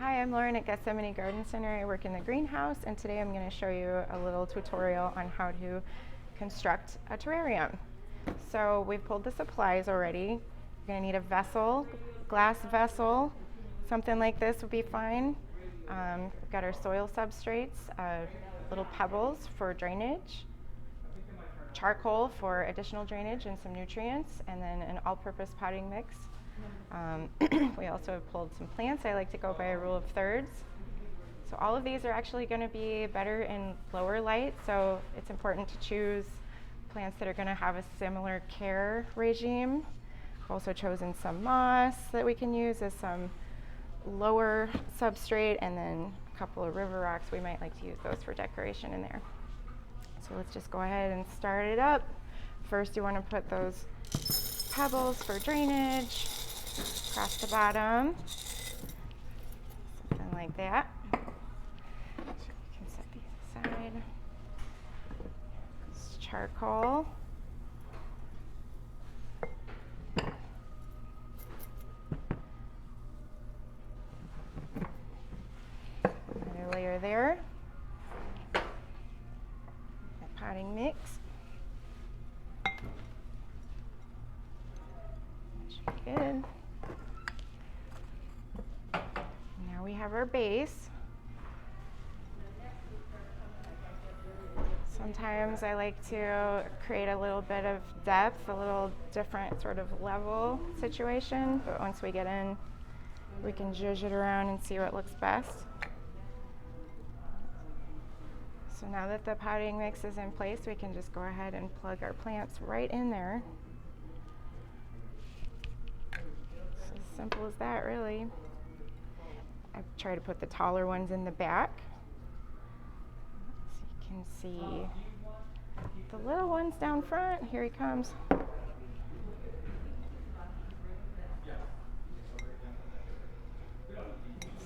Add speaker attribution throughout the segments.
Speaker 1: Hi, I'm Lauren at Gethsemane Garden Center. I work in the greenhouse, and today I'm going to show you a little tutorial on how to construct a terrarium. So we've pulled the supplies already. You're going to need a vessel, glass vessel, something like this would be fine. We've got our soil substrates, little pebbles for drainage, charcoal for additional drainage and some nutrients, and then an all-purpose potting mix. We also have pulled some plants. I like to go by a rule of thirds. So all of these are actually going to be better in lower light, so it's important to choose plants that are going to have a similar care regime. I've also chosen some moss that we can use as some lower substrate, and then a couple of river rocks. We might like to use those for decoration in there. So let's just go ahead and start it up. First, you want to put those pebbles for drainage across the bottom, something like that. So you can set these aside. It's charcoal. Another layer there. A potting mix. That should be good. Now we have our base. Sometimes I like to create a little bit of depth, a little different sort of level situation, but once we get in, we can zhuzh it around and see what looks best. So now that the potting mix is in place, we can just go ahead and plug our plants right in there. It's as simple as that, really. I try to put the taller ones in the back, so you can see the little ones down front. Here he comes.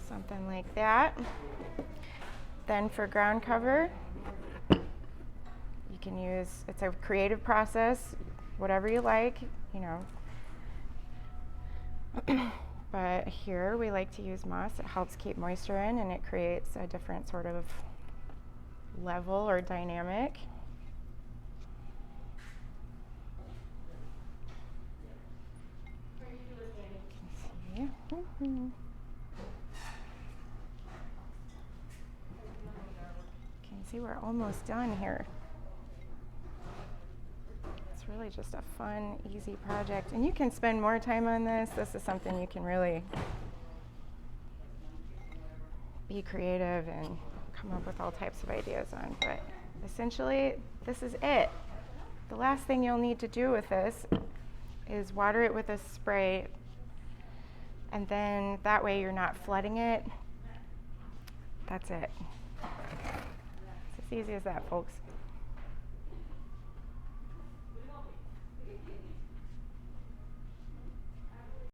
Speaker 1: Something like that. Then for ground cover, you can use, it's a creative process, whatever you like, you know. But here we like to use moss. It helps keep moisture in, and it creates a different sort of level or dynamic. You can see. You can see we're almost done here. It's really just a fun, easy project. And you can spend more time on this. This is something you can really be creative and come up with all types of ideas on. But essentially, this is it. The last thing you'll need to do with this is water it with a spray, and then that way you're not flooding it. That's it. It's as easy as that, folks.